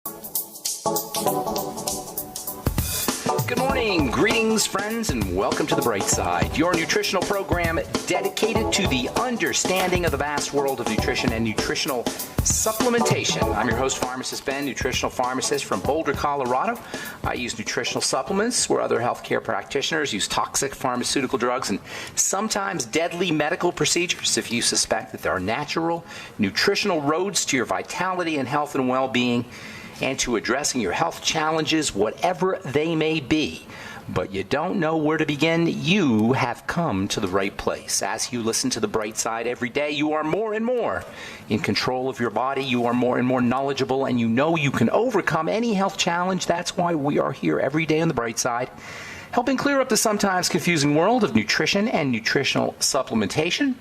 Good morning, greetings, friends, and welcome to The Bright Side, your nutritional program dedicated to the understanding of the vast world of nutrition and nutritional supplementation. I'm your host, Pharmacist Ben, nutritional pharmacist from Boulder, Colorado. I use nutritional supplements where other healthcare practitioners use toxic pharmaceutical drugs and sometimes deadly medical procedures. If you suspect that there are natural, nutritional roads to your vitality and health and well-being, and to addressing your health challenges, whatever they may be, but you don't know where to begin, you have come to the right place. As you listen to The Bright Side every day, you are more and more in control of your body. You are more and more knowledgeable, and you know you can overcome any health challenge. That's why we are here every day on The Bright Side, helping clear up the sometimes confusing world of nutrition and nutritional supplementation.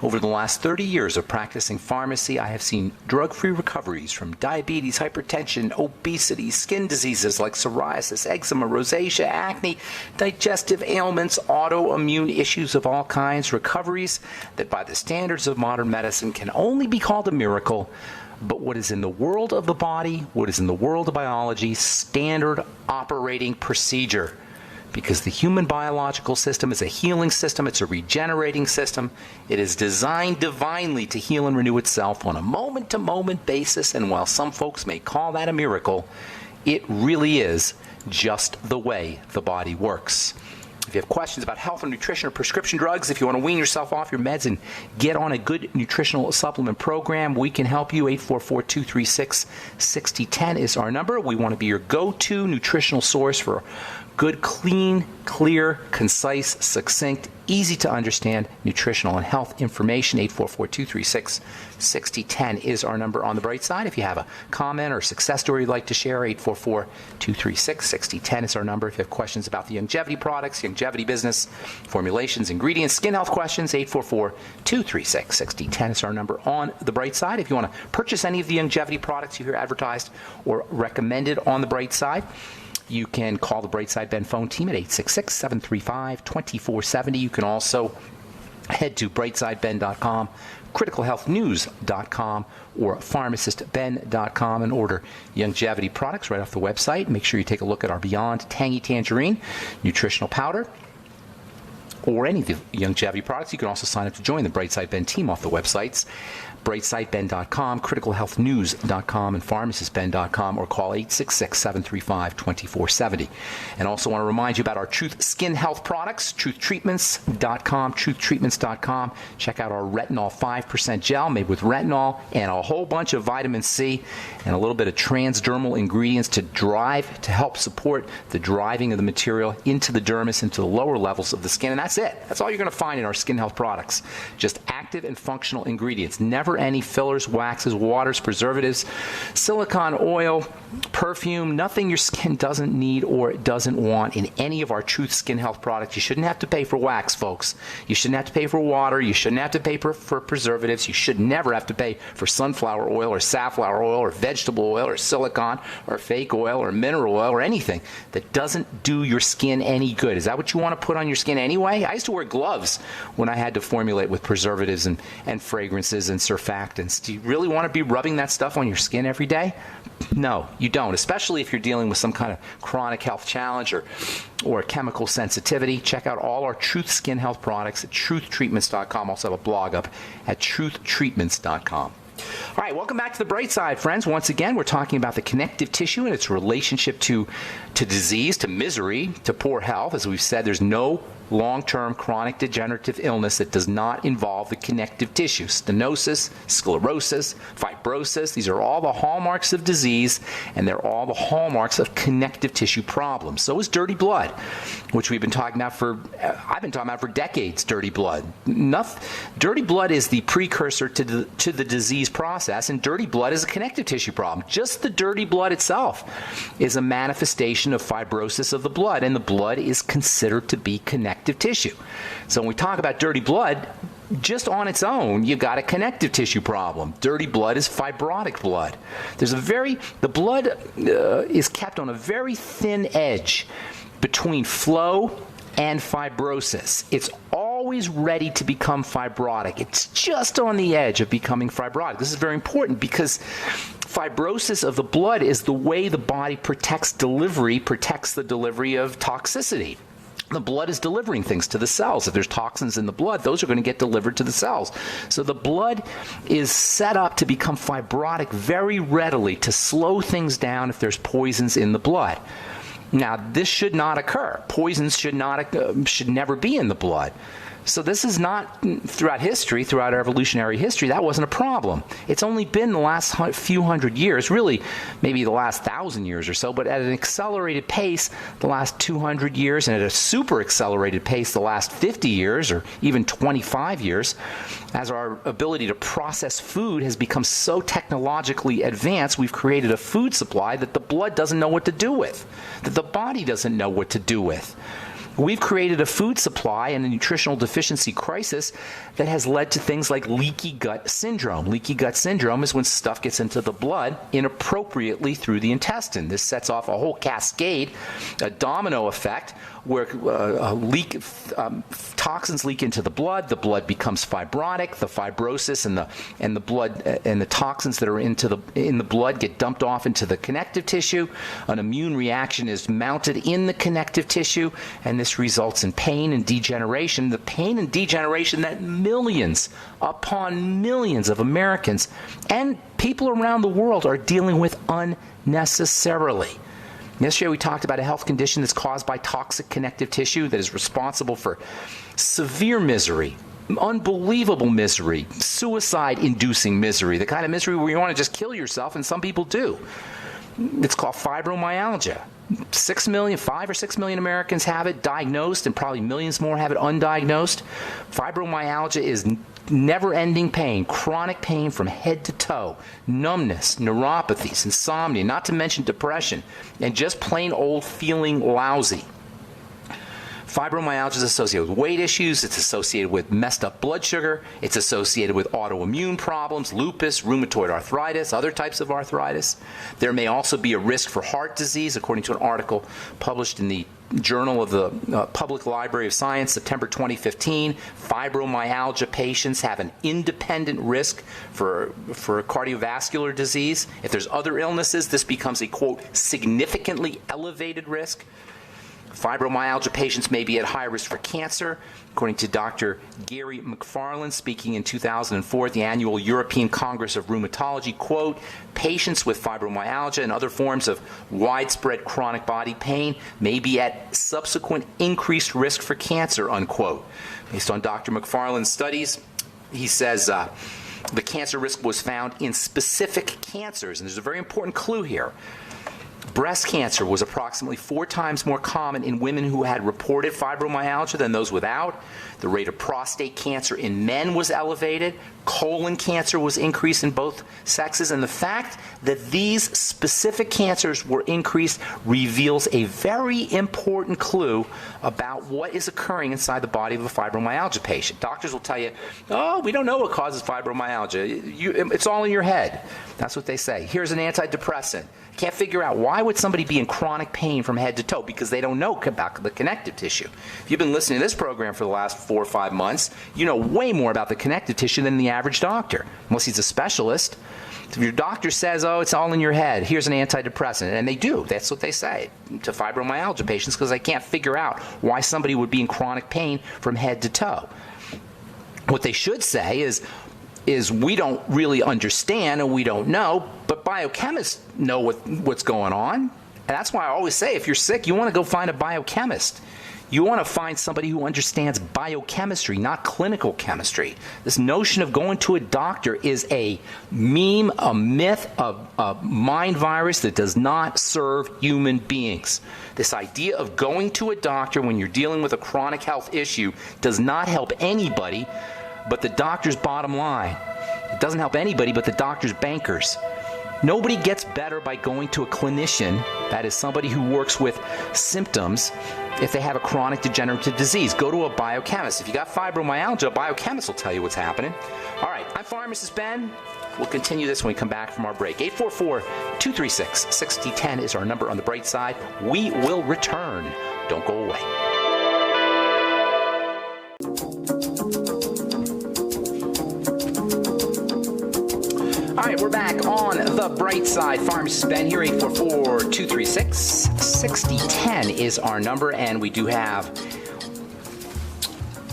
Over the last 30 years of practicing pharmacy, I have seen drug-free recoveries from diabetes, hypertension, obesity, skin diseases like psoriasis, eczema, rosacea, acne, digestive ailments, autoimmune issues of all kinds, recoveries that by the standards of modern medicine can only be called a miracle. But what is in the world of the body, what is in the world of biology, standard operating procedure. Because the human biological system is a healing system, it's a regenerating system. It is designed divinely to heal and renew itself on a moment-to-moment basis, and while some folks may call that a miracle, it really is just the way the body works. If you have questions about health or nutrition or prescription drugs, if you want to wean yourself off your meds and get on a good nutritional supplement program, we can help you. 844-236-6010 is our number. We want to be your go-to nutritional source for good, clean, clear, concise, succinct, easy to understand nutritional and health information. 844-236-6010 is our number on The Bright Side. If you have a comment or success story you'd like to share, 844-236-6010 is our number. If you have questions about the longevity products, longevity business, formulations, ingredients, skin health questions, 844-236-6010 is our number on The Bright Side. If you want to purchase any of the longevity products you hear advertised or recommended on The Bright Side, you can call the Bright Side Ben phone team at 866-735-2470. You can also head to brightsideben.com, criticalhealthnews.com, or pharmacistben.com and order longevity products right off the website. Make sure you take a look at our Beyond Tangy Tangerine nutritional powder or any of the longevity products. You can also sign up to join the Bright Side Ben team off the websites, brightsideben.com, criticalhealthnews.com, and pharmacistben.com, or call 866-735-2470. And also want to remind you about our Truth Skin Health products, truthtreatments.com, truthtreatments.com. Check out our retinol 5% gel made with retinol and a whole bunch of vitamin C and a little bit of transdermal ingredients to help support the driving of the material into the dermis, into the lower levels of the skin. And that's it. That's all you're going to find in our skin health products. Just active and functional ingredients. Never any fillers, waxes, waters, preservatives, silicone oil, perfume, nothing your skin doesn't need or doesn't want in any of our Truth Skin Health products. You shouldn't have to pay for wax, folks. You shouldn't have to pay for water. You shouldn't have to pay for preservatives. You should never have to pay for sunflower oil or safflower oil or vegetable oil or silicone or fake oil or mineral oil or anything that doesn't do your skin any good. Is that what you want to put on your skin anyway? I used to wear gloves when I had to formulate with preservatives and fragrances and surfactants. Do you really want to be rubbing that stuff on your skin every day? No, you don't, especially if you're dealing with some kind of chronic health challenge or chemical sensitivity. Check out all our Truth Skin Health products at truthtreatments.com. Also have a blog up at truthtreatments.com. All right, welcome back to The Bright Side, friends. Once again, we're talking about the connective tissue and its relationship to disease, to misery, to poor health. As we've said, there's no long-term chronic degenerative illness that does not involve the connective tissue. Stenosis, sclerosis, fibrosis, these are all the hallmarks of disease, and they're all the hallmarks of connective tissue problems. So is dirty blood, which I've been talking about for decades, dirty blood. Dirty blood is the precursor to the disease process, and dirty blood is a connective tissue problem. Just the dirty blood itself is a manifestation of fibrosis of the blood, and the blood is considered to be connective tissue. So when we talk about dirty blood, just on its own, you've got a connective tissue problem. Dirty blood is fibrotic blood. The blood is kept on a very thin edge between flow and fibrosis. It's always always ready to become fibrotic. It's just on the edge of becoming fibrotic. This is very important because fibrosis of the blood is the way the body protects the delivery of toxicity. The blood is delivering things to the cells. If there's toxins in the blood, those are going to get delivered to the cells. So the blood is set up to become fibrotic very readily, to slow things down if there's poisons in the blood. Now, this should not occur. Poisons should never be in the blood. So this is not, throughout our evolutionary history, that wasn't a problem. It's only been the last few hundred years, really maybe the last 1,000 years or so, but at an accelerated pace the last 200 years, and at a super accelerated pace the last 50 years or even 25 years, as our ability to process food has become so technologically advanced, we've created a food supply that the blood doesn't know what to do with, that the body doesn't know what to do with. We've created a food supply and a nutritional deficiency crisis that has led to things like leaky gut syndrome. Leaky gut syndrome is when stuff gets into the blood inappropriately through the intestine. This sets off a whole cascade, a domino effect, where toxins leak into the blood becomes fibrotic, the fibrosis and the blood and the toxins that are in the blood get dumped off into the connective tissue. An immune reaction is mounted in the connective tissue, and this results in pain and degeneration. The pain and degeneration that millions upon millions of Americans and people around the world are dealing with unnecessarily. Yesterday we talked about a health condition that's caused by toxic connective tissue that is responsible for severe misery, unbelievable misery, suicide-inducing misery, the kind of misery where you want to just kill yourself, and some people do. It's called fibromyalgia. 5 or 6 million Americans have it diagnosed, and probably millions more have it undiagnosed. Fibromyalgia is never-ending pain, chronic pain from head to toe, numbness, neuropathies, insomnia, not to mention depression, and just plain old feeling lousy. Fibromyalgia is associated with weight issues. It's associated with messed up blood sugar. It's associated with autoimmune problems, lupus, rheumatoid arthritis, other types of arthritis. There may also be a risk for heart disease, according to an article published in the Journal of the Public Library of Science, September 2015. Fibromyalgia patients have an independent risk for cardiovascular disease. If there's other illnesses, this becomes a, quote, significantly elevated risk. Fibromyalgia patients may be at high risk for cancer. According to Dr. Gary McFarland, speaking in 2004 at the annual European Congress of Rheumatology, quote, patients with fibromyalgia and other forms of widespread chronic body pain may be at subsequent increased risk for cancer, unquote. Based on Dr. McFarland's studies, he says the cancer risk was found in specific cancers, and there's a very important clue here. Breast cancer was approximately 4 times more common in women who had reported fibromyalgia than those without. The rate of prostate cancer in men was elevated. Colon cancer was increased in both sexes. And the fact that these specific cancers were increased reveals a very important clue about what is occurring inside the body of a fibromyalgia patient. Doctors will tell you, oh, we don't know what causes fibromyalgia. It's all in your head. That's what they say. Here's an antidepressant. Can't figure out why would somebody be in chronic pain from head to toe, because they don't know about the connective tissue. If you've been listening to this program for the last 4 or 5 months, you know way more about the connective tissue than the average doctor, unless he's a specialist. If your doctor says, oh, it's all in your head, here's an antidepressant, and they do. That's what they say to fibromyalgia patients, because they can't figure out why somebody would be in chronic pain from head to toe. What they should say is we don't really understand and we don't know, but biochemists know what's going on. And that's why I always say, if you're sick, you want to go find a biochemist. You want to find somebody who understands biochemistry, not clinical chemistry. This notion of going to a doctor is a meme, a myth, a mind virus that does not serve human beings. This idea of going to a doctor when you're dealing with a chronic health issue does not help anybody but the doctor's bottom line. It doesn't help anybody but the doctor's bankers. Nobody gets better by going to a clinician, that is somebody who works with symptoms, if they have a chronic degenerative disease. Go to a biochemist. If you got fibromyalgia, a biochemist will tell you what's happening. All right, I'm Pharmacist Ben. We'll continue this when we come back from our break. 844-236-6010 is our number on the bright side. We will return. Don't go away. Brightside Pharmacist Ben here, 844-236-6010 is our number, and we do have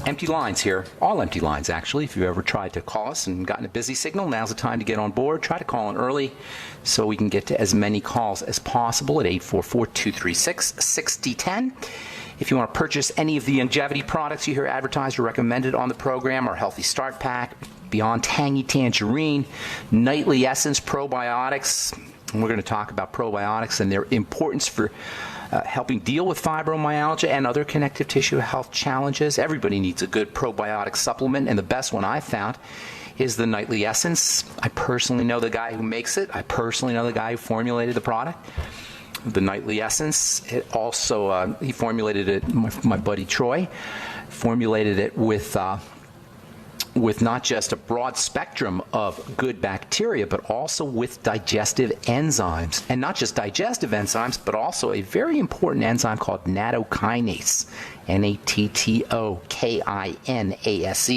empty lines here, all empty lines actually. If you've ever tried to call us and gotten a busy signal, now's the time to get on board. Try to call in early so we can get to as many calls as possible at 844-236-6010. If you want to purchase any of the longevity products you hear advertised or recommended on the program, our Healthy Start Pack, Beyond Tangy Tangerine, Nightly Essence Probiotics, and we're going to talk about probiotics and their importance for helping deal with fibromyalgia and other connective tissue health challenges. Everybody needs a good probiotic supplement, and the best one I've found is the Nightly Essence. I personally know the guy who makes it. I personally know the guy who formulated the product, the Nightly Essence. It also, he formulated it, my buddy Troy, formulated it with not just a broad spectrum of good bacteria, but also with digestive enzymes. And not just digestive enzymes, but also a very important enzyme called nattokinase. Nattokinase.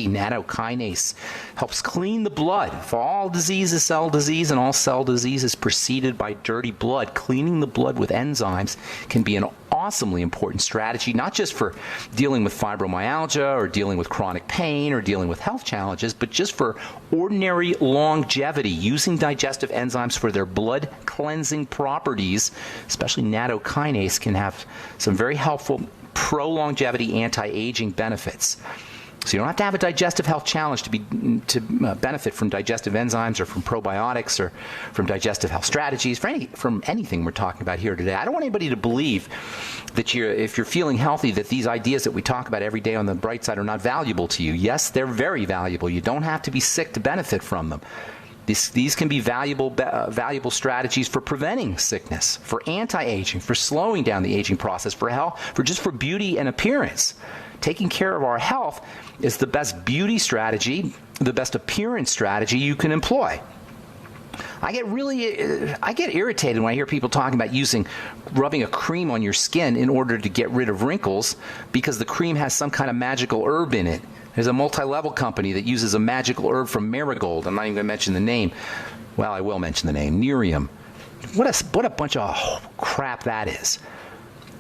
Nattokinase helps clean the blood. If all disease is cell disease and all cell disease is preceded by dirty blood, cleaning the blood with enzymes can be an awesomely important strategy, not just for dealing with fibromyalgia or dealing with chronic pain or dealing with health challenges, but just for ordinary longevity, using digestive enzymes for their blood cleansing properties. Especially nattokinase can have some very helpful pro-longevity anti-aging benefits. So you don't have to have a digestive health challenge to benefit from digestive enzymes or from probiotics or from digestive health strategies, from anything we're talking about here today. I don't want anybody to believe that if you're feeling healthy, that these ideas that we talk about every day on the bright side are not valuable to you. Yes, they're very valuable. You don't have to be sick to benefit from them. These can be valuable strategies for preventing sickness, for anti-aging, for slowing down the aging process, for health, for beauty and appearance. Taking care of our health is the best beauty strategy, the best appearance strategy you can employ. I get irritated when I hear people talking about rubbing a cream on your skin in order to get rid of wrinkles because the cream has some kind of magical herb in it. There's a multi-level company that uses a magical herb from marigold. I'm not even going to mention the name. Well, I will mention the name. Nerium. What a bunch of crap that is.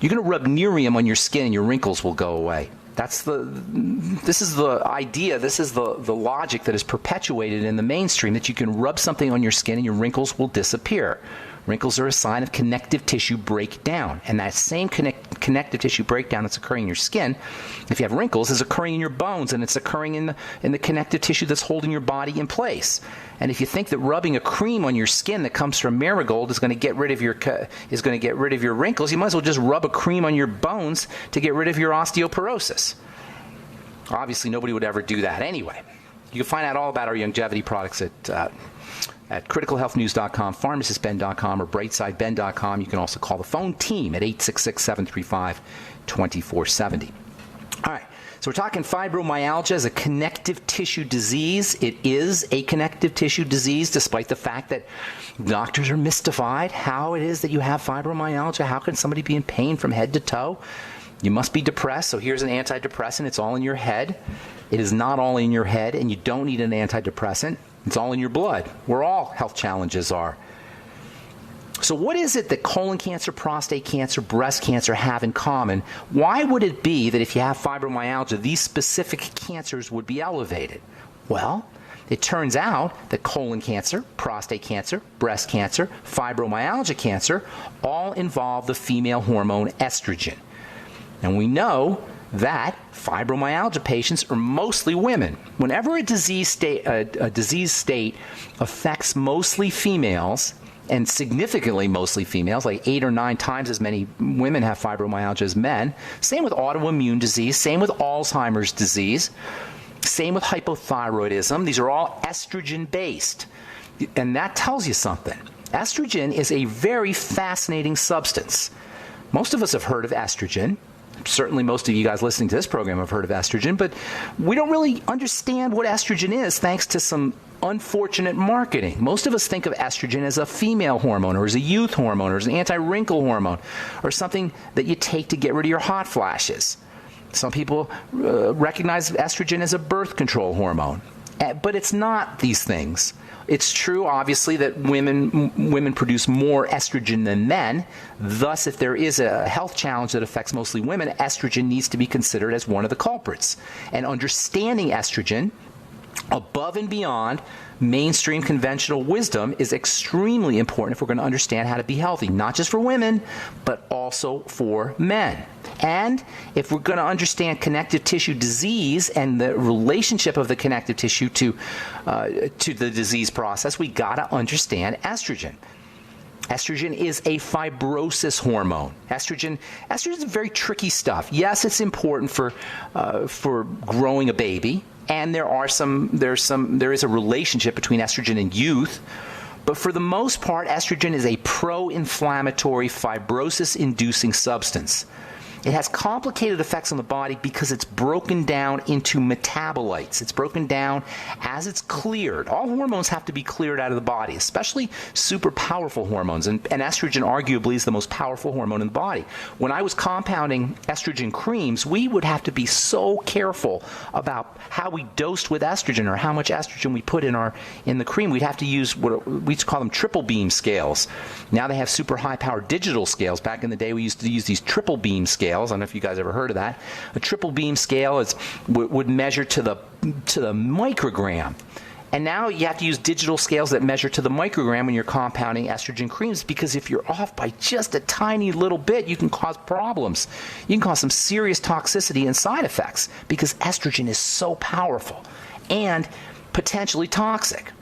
You're going to rub Nerium on your skin and your wrinkles will go away. This is the idea, this is the logic that is perpetuated in the mainstream, that you can rub something on your skin and your wrinkles will disappear. Wrinkles are a sign of connective tissue breakdown, and that same connective tissue breakdown that's occurring in your skin, if you have wrinkles, is occurring in your bones, and it's occurring in the connective tissue that's holding your body in place. And if you think that rubbing a cream on your skin that comes from marigold is going to get rid of your wrinkles, you might as well just rub a cream on your bones to get rid of your osteoporosis. Obviously, nobody would ever do that anyway. You can find out all about our longevity products at criticalhealthnews.com, pharmacistben.com, or brightsideben.com. You can also call the phone team at 866-735-2470. All right, so we're talking fibromyalgia as a connective tissue disease. It is a connective tissue disease, despite the fact that doctors are mystified how it is that you have fibromyalgia. How can somebody be in pain from head to toe? You must be depressed, so here's an antidepressant. It's all in your head. It is not all in your head, and you don't need an antidepressant. It's all in your blood, where all health challenges are. So what is it that colon cancer, prostate cancer, breast cancer have in common? Why would it be that if you have fibromyalgia, these specific cancers would be elevated? Well, it turns out that colon cancer, prostate cancer, breast cancer, fibromyalgia cancer all involve the female hormone estrogen. And we know that fibromyalgia patients are mostly women. Whenever a disease state affects mostly females, and significantly mostly females, like 8 or 9 times as many women have fibromyalgia as men. Same with autoimmune disease, same with Alzheimer's disease, same with hypothyroidism. These are all estrogen-based. And that tells you something. Estrogen is a very fascinating substance. Most of us have heard of estrogen. Certainly most of you guys listening to this program have heard of estrogen, but we don't really understand what estrogen is thanks to some unfortunate marketing. Most of us think of estrogen as a female hormone or as a youth hormone or as an anti-wrinkle hormone or something that you take to get rid of your hot flashes. Some people recognize estrogen as a birth control hormone, but it's not these things. It's true, obviously, that women produce more estrogen than men. Thus, if there is a health challenge that affects mostly women, estrogen needs to be considered as one of the culprits. And understanding estrogen above and beyond mainstream conventional wisdom is extremely important if we're going to understand how to be healthy, not just for women, but also for men. And if we're going to understand connective tissue disease and the relationship of the connective tissue to the disease process, we got to understand estrogen. Estrogen is a fibrosis hormone. Estrogen is very tricky stuff. Yes, it's important for growing a baby, and there is a relationship between estrogen and youth. But for the most part, estrogen is a pro-inflammatory, fibrosis-inducing substance. It has complicated effects on the body because it's broken down into metabolites. It's broken down as it's cleared. All hormones have to be cleared out of the body, especially super powerful hormones. And estrogen arguably is the most powerful hormone in the body. When I was compounding estrogen creams, we would have to be so careful about how we dosed with estrogen or how much estrogen we put in the cream. We'd have to use what we used to call them triple beam scales. Now they have super high powered digital scales. Back in the day, we used to use these triple beam scales. I don't know if you guys ever heard of that. A triple beam scale would measure to the microgram. And now you have to use digital scales that measure to the microgram when you're compounding estrogen creams, because if you're off by just a tiny little bit, you can cause problems. You can cause some serious toxicity and side effects because estrogen is so powerful and potentially toxic.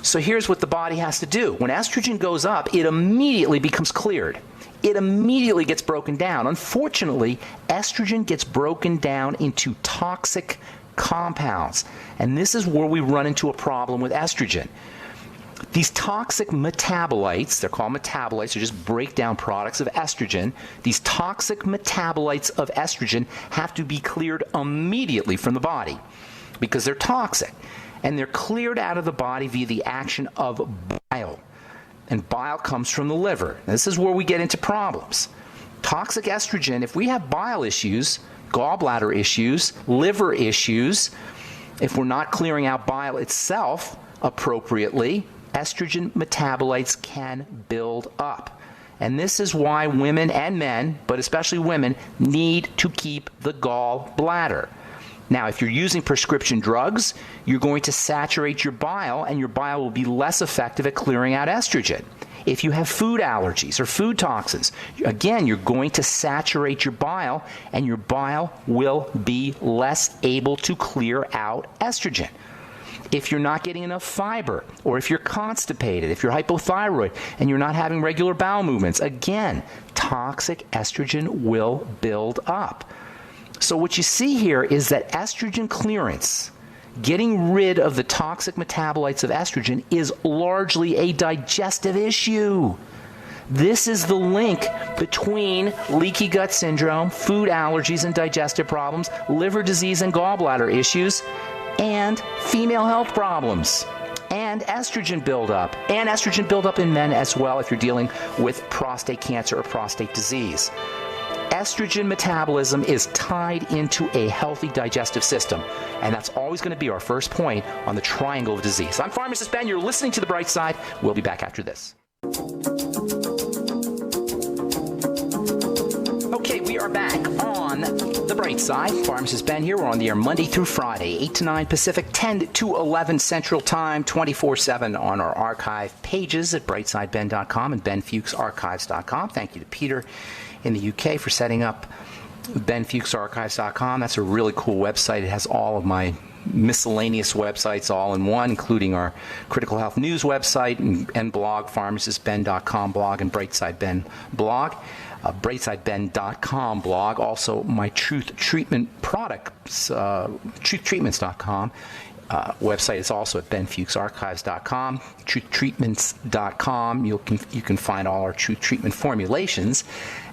So here's what the body has to do. When estrogen goes up, it immediately becomes cleared. It immediately gets broken down. Unfortunately, estrogen gets broken down into toxic compounds. And this is where we run into a problem with estrogen. These toxic metabolites, they're called metabolites, they're just breakdown products of estrogen. These toxic metabolites of estrogen have to be cleared immediately from the body because they're toxic. And they're cleared out of the body via the action of bile. And bile comes from the liver. This is where we get into problems. Toxic estrogen, if we have bile issues, gallbladder issues, liver issues, if we're not clearing out bile itself appropriately, estrogen metabolites can build up. And this is why women and men, but especially women, need to keep the gallbladder. Now, if you're using prescription drugs, you're going to saturate your bile, and your bile will be less effective at clearing out estrogen. If you have food allergies or food toxins, again, you're going to saturate your bile, and your bile will be less able to clear out estrogen. If you're not getting enough fiber, or if you're constipated, if you're hypothyroid, and you're not having regular bowel movements, again, toxic estrogen will build up. So what you see here is that estrogen clearance, getting rid of the toxic metabolites of estrogen, is largely a digestive issue. This is the link between leaky gut syndrome, food allergies and digestive problems, liver disease and gallbladder issues, and female health problems, and estrogen buildup, and estrogen buildup in men as well if you're dealing with prostate cancer or prostate disease. Estrogen metabolism is tied into a healthy digestive system, and that's always going to be our first point on the triangle of disease. I'm Pharmacist Ben. You're listening to The Bright Side. We'll be back after this. Okay, we are back on The Bright Side. Pharmacist Ben here. We're on the air Monday through Friday, 8 to 9 Pacific, 10 to 11 Central Time, 24/7 on our archive pages at brightsideben.com and benfuchsarchives.com. Thank you to Peter in the UK for setting up benfuchsarchives.com. That's a really cool website. It has all of my miscellaneous websites all in one, including our critical health news website and blog, pharmacistben.com blog, and Brightside Ben blog. Brightsideben.com blog, also my truth treatment products, truthtreatments.com website is also at benfuchsarchives.com, truthtreatments.com. You can find all our truth treatment formulations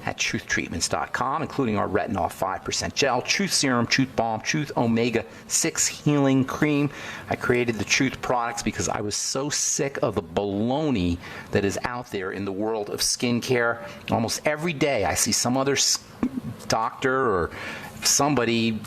at truthtreatments.com, including our retinol 5% gel, truth serum, truth balm, truth omega-6 healing cream. I created the truth products because I was so sick of the baloney that is out there in the world of skincare. Almost every day I see some other doctor or somebody,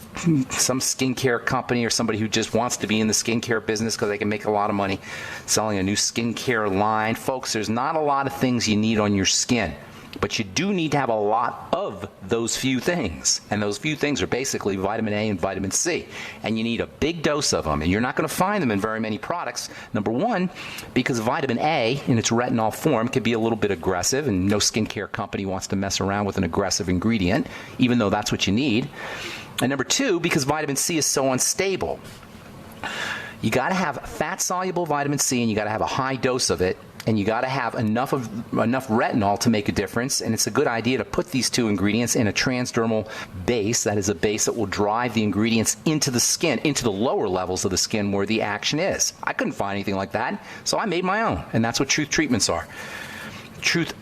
some skincare company or somebody who just wants to be in the skincare business because they can make a lot of money selling a new skincare line. Folks, there's not a lot of things you need on your skin, but you do need to have a lot of those few things. And those few things are basically vitamin A and vitamin C. And you need a big dose of them. And you're not going to find them in very many products. Number one, because vitamin A in its retinol form can be a little bit aggressive, and no skincare company wants to mess around with an aggressive ingredient, even though that's what you need. And number two, because vitamin C is so unstable. You got to have fat-soluble vitamin C, and you got to have a high dose of it. And you got to have enough retinol to make a difference. And it's a good idea to put these two ingredients in a transdermal base. That is a base that will drive the ingredients into the skin, into the lower levels of the skin where the action is. I couldn't find anything like that, so I made my own. And that's what Truth treatments are. Truth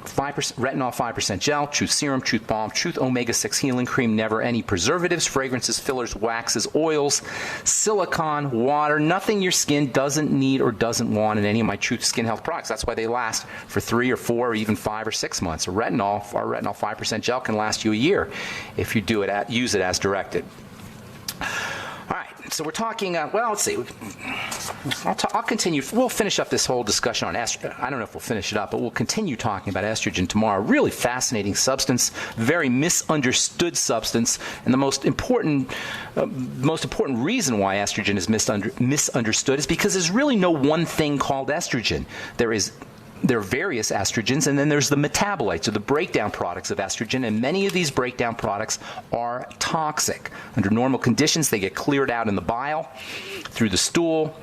5% retinol 5% gel, Truth serum, Truth balm, Truth omega-6 healing cream, never any preservatives, fragrances, fillers, waxes, oils, silicone, water, nothing your skin doesn't need or doesn't want in any of my Truth skin health products. That's why they last for 3 or 4 or even 5 or 6 months. Our retinol 5% gel can last you a year if you use it as directed. All right, so we're talking, well, let's see. I'll continue. We'll finish up this whole discussion on estrogen. I don't know if we'll finish it up, but we'll continue talking about estrogen tomorrow. Really fascinating substance, very misunderstood substance, and the most important reason why estrogen is misunderstood is because there's really no one thing called estrogen. There are various estrogens, and then there's the metabolites, or the breakdown products of estrogen, and many of these breakdown products are toxic. Under normal conditions, they get cleared out in the bile, through the stool,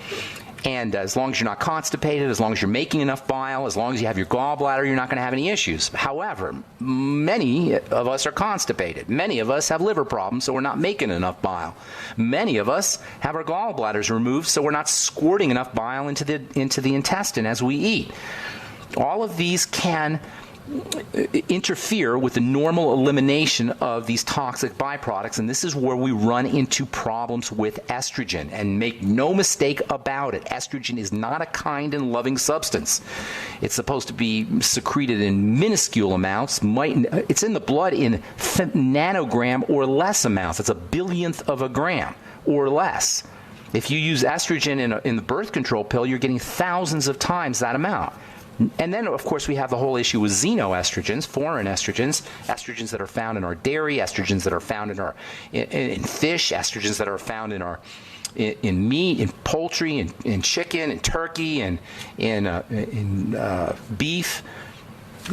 and as long as you're not constipated, as long as you're making enough bile, as long as you have your gallbladder, you're not going to have any issues. However, many of us are constipated. Many of us have liver problems, so we're not making enough bile. Many of us have our gallbladders removed, so we're not squirting enough bile into the intestine as we eat. All of these can interfere with the normal elimination of these toxic byproducts, and this is where we run into problems with estrogen. And make no mistake about it, estrogen is not a kind and loving substance. It's supposed to be secreted in minuscule amounts. It's in the blood in nanogram or less amounts. It's a billionth of a gram or less. If you use estrogen in the birth control pill, you're getting thousands of times that amount. And then, of course, we have the whole issue with xenoestrogens, foreign estrogens, estrogens that are found in our dairy, estrogens that are found in fish, estrogens that are found in meat, in poultry, in chicken, in turkey, and in beef.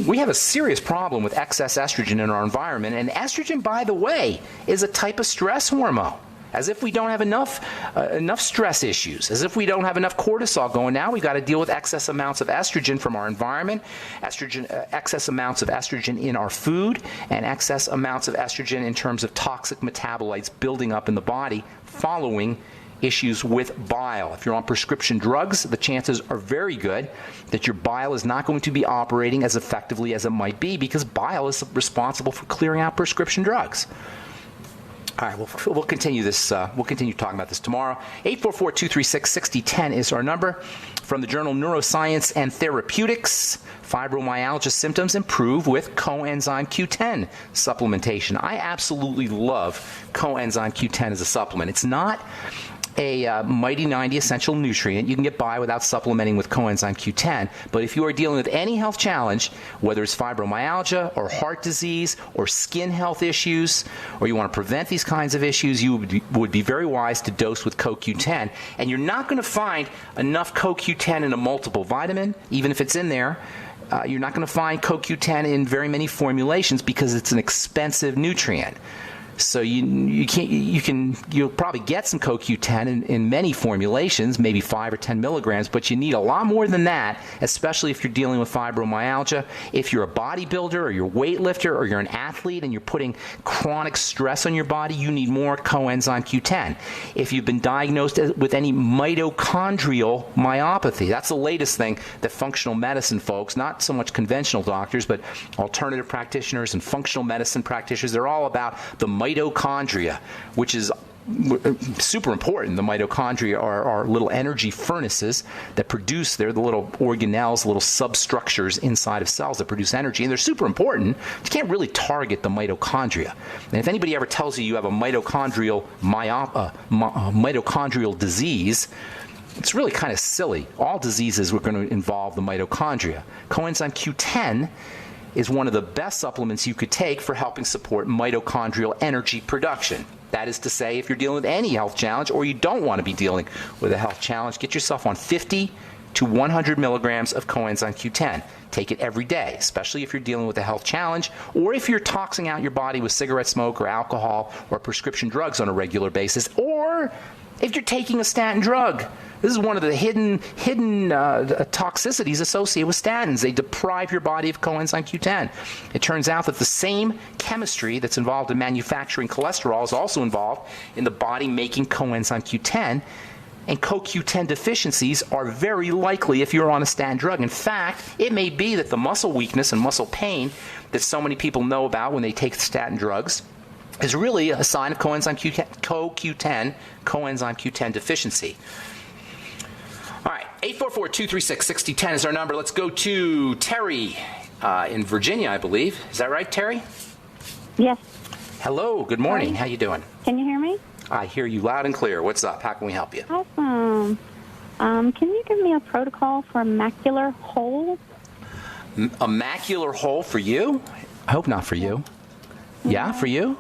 We have a serious problem with excess estrogen in our environment, and estrogen, by the way, is a type of stress hormone. As if we don't have enough stress issues, as if we don't have enough cortisol going. Now we've got to deal with excess amounts of estrogen from our environment, excess amounts of estrogen in our food, and excess amounts of estrogen in terms of toxic metabolites building up in the body following issues with bile. If you're on prescription drugs, the chances are very good that your bile is not going to be operating as effectively as it might be, because bile is responsible for clearing out prescription drugs. All right, we'll continue this. We'll continue talking about this tomorrow. 844-236-6010 is our number. From the journal Neuroscience and Therapeutics, fibromyalgia symptoms improve with coenzyme Q10 supplementation. I absolutely love coenzyme Q10 as a supplement. It's not a Mighty 90 essential nutrient. You can get by without supplementing with coenzyme Q10, but if you are dealing with any health challenge, whether it's fibromyalgia or heart disease or skin health issues, or you want to prevent these kinds of issues, you would be very wise to dose with CoQ10. And you're not going to find enough CoQ10 in a multiple vitamin, even if it's in there. You're not going to find CoQ10 in very many formulations because it's an expensive nutrient. So you'll probably get some CoQ10 in many formulations, maybe 5 or 10 milligrams, but you need a lot more than that, especially if you're dealing with fibromyalgia. If you're a bodybuilder or you're a weightlifter or you're an athlete and you're putting chronic stress on your body, you need more coenzyme Q10. If you've been diagnosed with any mitochondrial myopathy, that's the latest thing that functional medicine folks, not so much conventional doctors, but alternative practitioners and functional medicine practitioners, they're all about the mitochondria, which is super important. The mitochondria are little energy furnaces that produce, they're the little organelles, little substructures inside of cells that produce energy, and they're super important. You can't really target the mitochondria. And if anybody ever tells you you have a mitochondrial disease, it's really kind of silly. All diseases are going to involve the mitochondria. Coenzyme Q10 is one of the best supplements you could take for helping support mitochondrial energy production. That is to say, if you're dealing with any health challenge or you don't want to be dealing with a health challenge, get yourself on 50 to 100 milligrams of coenzyme Q10. Take it every day, especially if you're dealing with a health challenge or if you're toxing out your body with cigarette smoke or alcohol or prescription drugs on a regular basis, or if you're taking a statin drug. This is one of the hidden toxicities associated with statins. They deprive your body of coenzyme Q10. It turns out that the same chemistry that's involved in manufacturing cholesterol is also involved in the body making coenzyme Q10. And CoQ10 deficiencies are very likely if you're on a statin drug. In fact, it may be that the muscle weakness and muscle pain that so many people know about when they take statin drugs is really a sign of CoQ10 deficiency. All right, 844-236-6010 is our number. Let's go to Terry in Virginia, I believe. Is that right, Terry? Yes. Hello, good morning. Hi. How you doing? Can you hear me? I hear you loud and clear. What's up? How can we help you? Awesome. Can you give me a protocol for a macular hole? A macular hole for you? I hope not for you. Yeah, for you?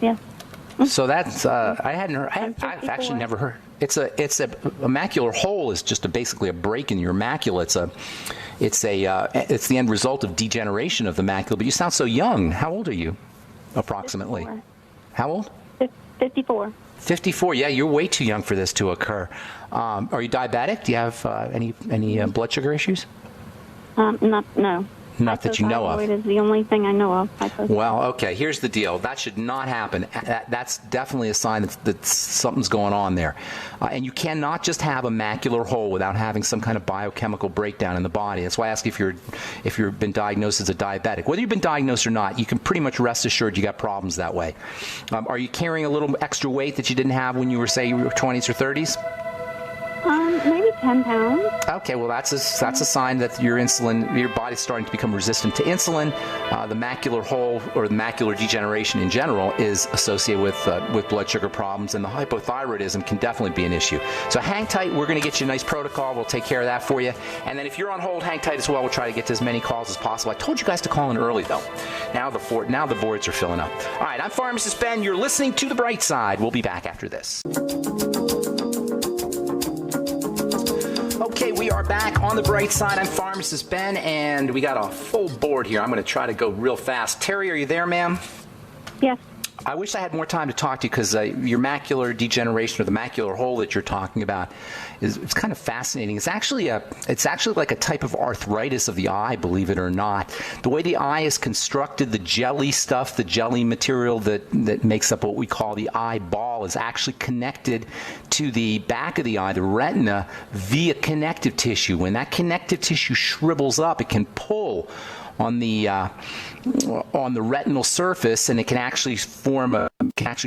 Yes. So that's I hadn't heard. I've actually never heard. It's a macular hole is just basically a break in your macula. It's the end result of degeneration of the macula. But you sound so young. How old are you, approximately? 54. How old? 54. 54. Yeah, you're way too young for this to occur. Are you diabetic? Do you have any blood sugar issues? No. Not that you know of. Hypothyroid is the only thing I know of. Well, okay, here's the deal. That should not happen. That's definitely a sign that something's going on there. And you cannot just have a macular hole without having some kind of biochemical breakdown in the body. That's why I ask if you've been diagnosed as a diabetic. Whether you've been diagnosed or not, you can pretty much rest assured you got problems that way. Are you carrying a little extra weight that you didn't have when you were, say, your 20s or 30s? Maybe 10 pounds. Okay, well that's a sign that your body's starting to become resistant to insulin. The macular hole or the macular degeneration in general is associated with blood sugar problems, and the hypothyroidism can definitely be an issue. So hang tight. We're going to get you a nice protocol. We'll take care of that for you. And then if you're on hold, hang tight as well. We'll try to get to as many calls as possible. I told you guys to call in early though. Now the voids are filling up. All right, I'm Pharmacist Ben. You're listening to The Bright Side. We'll be back after this. Okay, we are back on The Bright Side. I'm Pharmacist Ben, and we got a full board here. I'm going to try to go real fast. Terry, are you there, ma'am? Yes. I wish I had more time to talk to you because your macular degeneration or the macular hole that you're talking about it's kind of fascinating. It's actually like a type of arthritis of the eye, believe it or not. The way the eye is constructed, the jelly stuff, the jelly material that makes up what we call the eyeball is actually connected to the back of the eye, the retina, via connective tissue. When that connective tissue shrivels up, it can pull on the retinal surface, and it can actually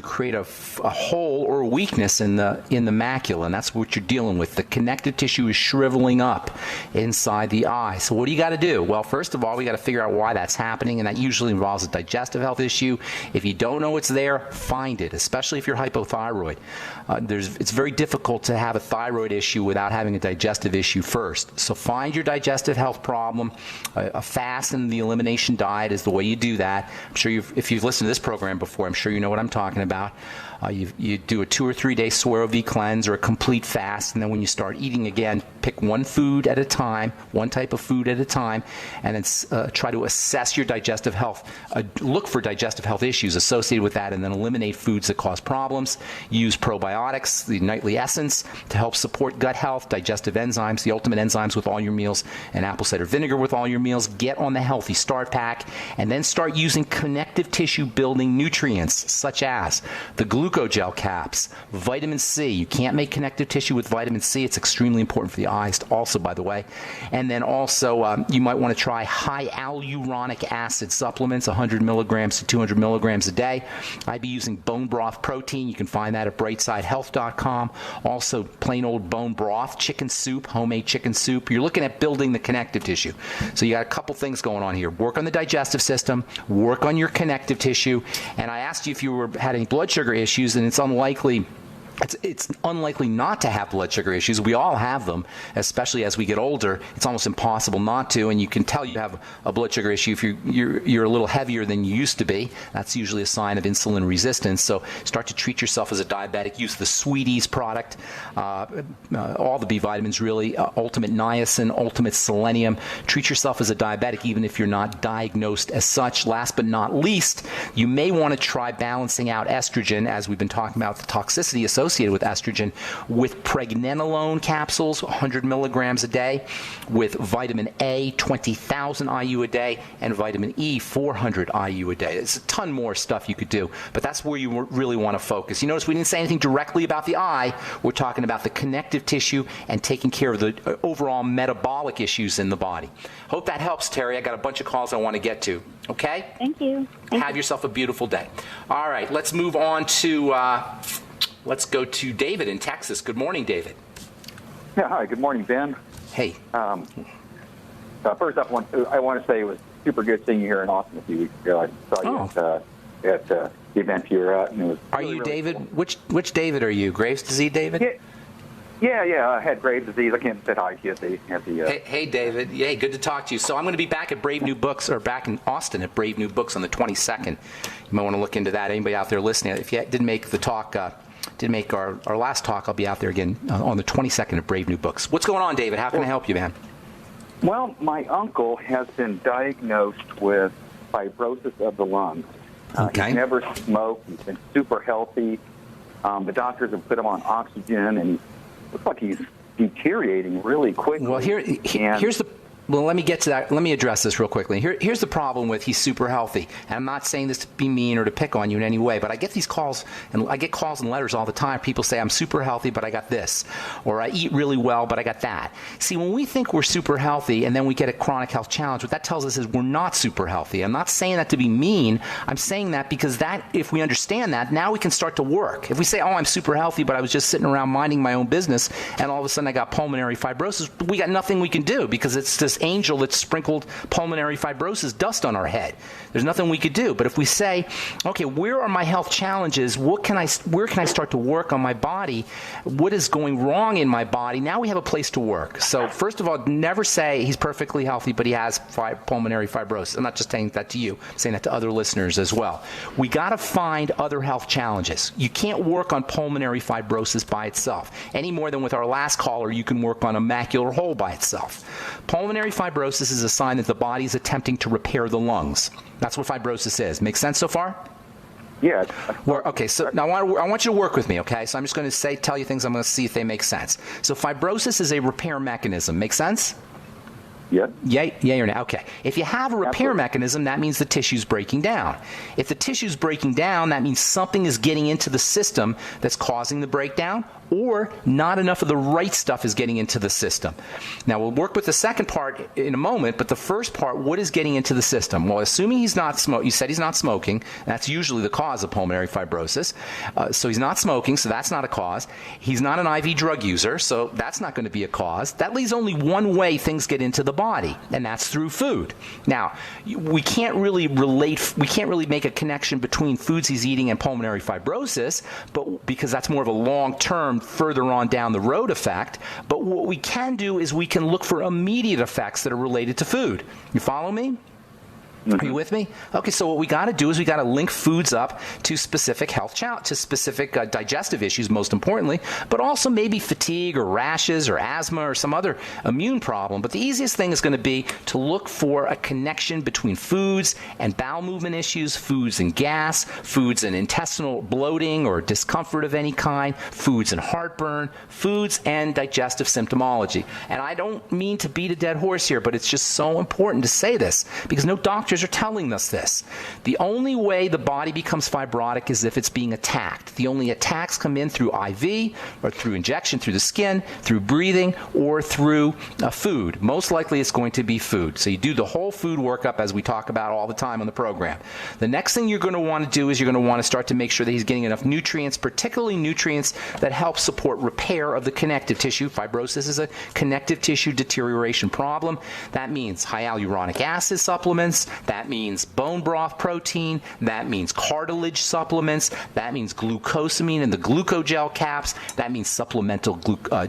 create a hole or a weakness in the macula, and that's what you're dealing with. The connective tissue is shriveling up inside the eye. So what do you got to do? Well, first of all, we got to figure out why that's happening, and that usually involves a digestive health issue. If you don't know it's there, find it, especially if you're hypothyroid. It's very difficult to have a thyroid issue without having a digestive issue first. So find your digestive health problem. A fast and the elimination diet is the way you do that. I'm sure if you've listened to this program before, I'm sure you know what I'm talking about. You do a 2 or 3 day Swero V cleanse or a complete fast, and then when you start eating again, pick one food at a time, one type of food at a time, and then try to assess your digestive health. Look for digestive health issues associated with that, and then eliminate foods that cause problems. Use probiotics, the nightly essence, to help support gut health, digestive enzymes, the ultimate enzymes with all your meals, and apple cider vinegar with all your meals. Get on the Healthy Start Pack, and then start using connective tissue building nutrients such gas, the glucogel caps, vitamin C. You can't make connective tissue with vitamin C. It's extremely important for the eyes also, by the way. And then also you might want to try high hyaluronic acid supplements, 100 milligrams to 200 milligrams a day. I'd be using bone broth protein. You can find that at brightsidehealth.com. Also, plain old bone broth, chicken soup, homemade chicken soup. You're looking at building the connective tissue. So you got a couple things going on here. Work on the digestive system, work on your connective tissue. And I asked you if you had any blood sugar issues, and it's unlikely not to have blood sugar issues. We all have them, especially as we get older. It's almost impossible not to, and you can tell you have a blood sugar issue if you're a little heavier than you used to be. That's usually a sign of insulin resistance. So start to treat yourself as a diabetic. Use the Sweeties product, all the B vitamins really, Ultimate Niacin, Ultimate Selenium. Treat yourself as a diabetic even if you're not diagnosed as such. Last but not least, you may want to try balancing out estrogen, as we've been talking about the toxicity associated with estrogen, with pregnenolone capsules, 100 milligrams a day, with vitamin A, 20,000 IU a day, and vitamin E, 400 IU a day. There's a ton more stuff you could do, but that's where you really want to focus. You notice we didn't say anything directly about the eye. We're talking about the connective tissue and taking care of the overall metabolic issues in the body. Hope that helps, Terry. I got a bunch of calls I want to get to. Okay? Thank you. Have yourself a beautiful day. All right, let's move on to... let's go to David in Texas. Good morning, David. Yeah, hi. Good morning, Ben. Hey. First off, I want to say it was super good seeing you here in Austin a few weeks ago. I saw you at the event you were at. And it was are you really David? Cool. Which David are you? Graves' disease, David? Yeah. I had Graves' disease. I can't say hi to you at the Hey, David. Yeah, good to talk to you. So I'm going to be back at Brave New Books, or back in Austin at Brave New Books on the 22nd. You might want to look into that. Anybody out there listening, if you didn't make the talk, didn't make our last talk, I'll be out there again on the 22nd at Brave New Books. What's going on, David? How can I help you, man? Well, my uncle has been diagnosed with fibrosis of the lungs. Okay. He's never smoked. He's been super healthy. The doctors have put him on oxygen, and he looks like he's deteriorating really quickly. Well, here's the... Well, let me get to that. Let me address this real quickly. Here's the problem with he's super healthy. And I'm not saying this to be mean or to pick on you in any way, but I get these calls, and I get calls and letters all the time. People say, I'm super healthy, but I got this. Or I eat really well, but I got that. See, when we think we're super healthy and then we get a chronic health challenge, what that tells us is we're not super healthy. I'm not saying that to be mean. I'm saying that because that, if we understand that, now we can start to work. If we say, oh, I'm super healthy, but I was just sitting around minding my own business, and all of a sudden I got pulmonary fibrosis, we got nothing we can do because it's this angel that sprinkled pulmonary fibrosis dust on our head. There's nothing we could do. But if we say, okay, where are my health challenges? Where can I start to work on my body? What is going wrong in my body? Now we have a place to work. So first of all, never say he's perfectly healthy, but he has pulmonary fibrosis. I'm not just saying that to you. I'm saying that to other listeners as well. We got to find other health challenges. You can't work on pulmonary fibrosis by itself any more than with our last caller you can work on a macular hole by itself. Pulmonary fibrosis is a sign that the body is attempting to repair the lungs. That's what fibrosis is. Make sense so far? Yeah. Well, okay, so now I want you to work with me, okay? So I'm just going to tell you things. I'm going to see if they make sense. So fibrosis is a repair mechanism. Make sense? Yeah. Yay or nay? Okay. If you have a repair mechanism, that means the tissue's breaking down. If the tissue's breaking down, that means something is getting into the system that's causing the breakdown, or not enough of the right stuff is getting into the system. Now, we'll work with the second part in a moment, but the first part, what is getting into the system? Well, assuming he's not smoking, you said he's not smoking, that's usually the cause of pulmonary fibrosis. So he's not smoking, so that's not a cause. He's not an IV drug user, so that's not going to be a cause. That leaves only one way things get into the body, and that's through food. Now, we can't really make a connection between foods he's eating and pulmonary fibrosis, but because that's more of a long-term, further on down the road effect. But what we can do is we can look for immediate effects that are related to food. You follow me? Are you with me? Okay, so what we got to do is we got to link foods up to specific health to specific digestive issues, most importantly, but also maybe fatigue or rashes or asthma or some other immune problem. But the easiest thing is going to be to look for a connection between foods and bowel movement issues, foods and gas, foods and intestinal bloating or discomfort of any kind, foods and heartburn, foods and digestive symptomology. And I don't mean to beat a dead horse here, but it's just so important to say this because no doctor doctors are telling us this. The only way the body becomes fibrotic is if it's being attacked. The only attacks come in through IV or through injection, through the skin, through breathing, or through food. Most likely it's going to be food. So you do the whole food workup as we talk about all the time on the program. The next thing you're going to want to do is you're going to want to start to make sure that he's getting enough nutrients, particularly nutrients that help support repair of the connective tissue. Fibrosis is a connective tissue deterioration problem. That means high hyaluronic acid supplements. That means bone broth protein. That means cartilage supplements. That means glucosamine and the glucogel caps. That means supplemental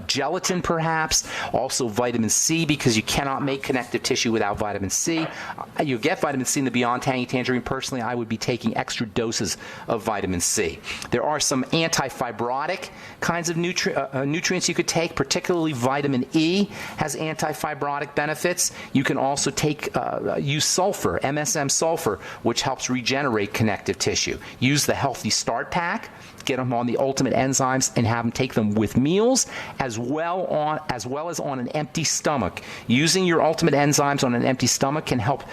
gelatin, perhaps. Also vitamin C, because you cannot make connective tissue without vitamin C. You get vitamin C in the Beyond Tangy Tangerine. Personally, I would be taking extra doses of vitamin C. There are some anti-fibrotic kinds of nutrients you could take, particularly vitamin E has anti-fibrotic benefits. You can also use sulfur, MSM sulfur, which helps regenerate connective tissue. Use the Healthy Start Pack. Get them on the Ultimate Enzymes and have them take them with meals as well as on an empty stomach. Using your Ultimate Enzymes on an empty stomach can have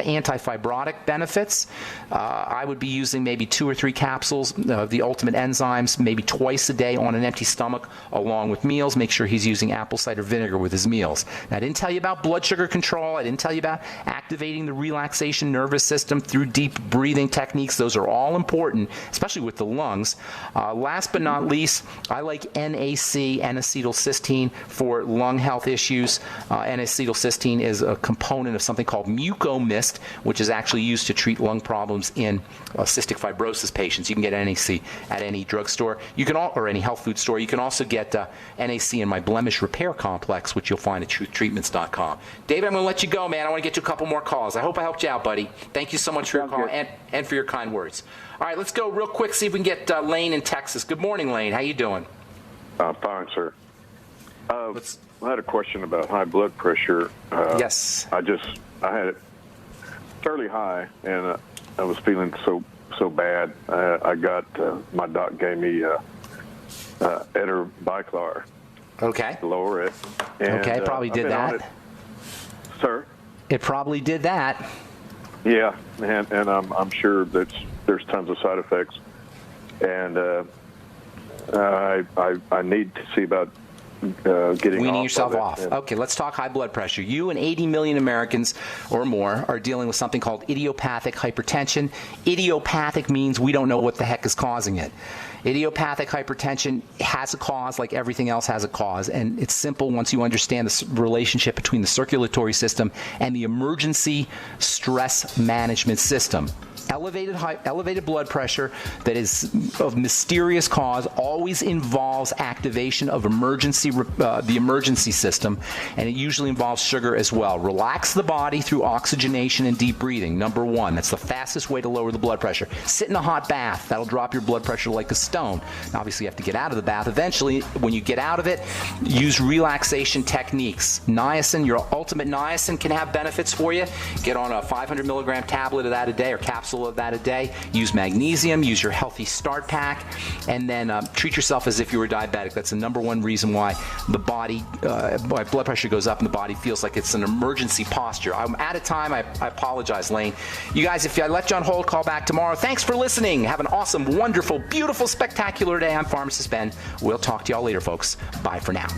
anti-fibrotic benefits. I would be using maybe 2 or 3 capsules of the Ultimate Enzymes maybe twice a day on an empty stomach along with meals. Make sure he's using apple cider vinegar with his meals. Now, I didn't tell you about blood sugar control. I didn't tell you about activating the relaxation nervous system through deep breathing techniques. Those are all important, especially with the lungs. Last but not least, I like NAC, N-acetylcysteine, for lung health issues. N-acetylcysteine is a component of something called mucomist, which is actually used to treat lung problems in cystic fibrosis patients. You can get NAC at any drugstore, or any health food store. You can also get NAC in my blemish repair complex, which you'll find at truthtreatments.com. David, I'm going to let you go, man. I want to get to a couple more calls. I hope I helped you out, buddy. Thank you so much for your call and for your kind words. All right, let's go real quick, see if we can get Lane in Texas. Good morning, Lane. How you doing? Fine, sir. I had a question about high blood pressure. Yes. I had it fairly high, and I was feeling so bad. I got my doc gave me Eterbiclar. Okay. To lower it. And, okay, probably did that. Sir? It probably did that. Yeah, and I'm sure that there's tons of side effects, and I need to see about weaning yourself off. Okay, let's talk high blood pressure. You and 80 million Americans or more are dealing with something called idiopathic hypertension. Idiopathic means we don't know what the heck is causing it. Idiopathic hypertension has a cause like everything else has a cause, and it's simple once you understand the relationship between the circulatory system and the emergency stress management system. Elevated blood pressure that is of mysterious cause always involves activation of the emergency system, and it usually involves sugar as well. Relax the body through oxygenation and deep breathing. Number 1, that's the fastest way to lower the blood pressure. Sit in a hot bath. That'll drop your blood pressure like a stone. Now, obviously, you have to get out of the bath eventually. When you get out of it, use relaxation techniques. Niacin, your Ultimate Niacin, can have benefits for you. Get on a 500 milligram tablet of that a day or capsule of that a day. Use magnesium, use your Healthy Start Pack, and then treat yourself as if you were diabetic. That's the number 1 reason why the body, blood pressure goes up and the body feels like it's an emergency posture. I'm out of time. I apologize, Lane. You guys, if I let you on hold, call back tomorrow. Thanks for listening. Have an awesome, wonderful, beautiful, spectacular day. I'm Pharmacist Ben. We'll talk to y'all later, folks. Bye for now.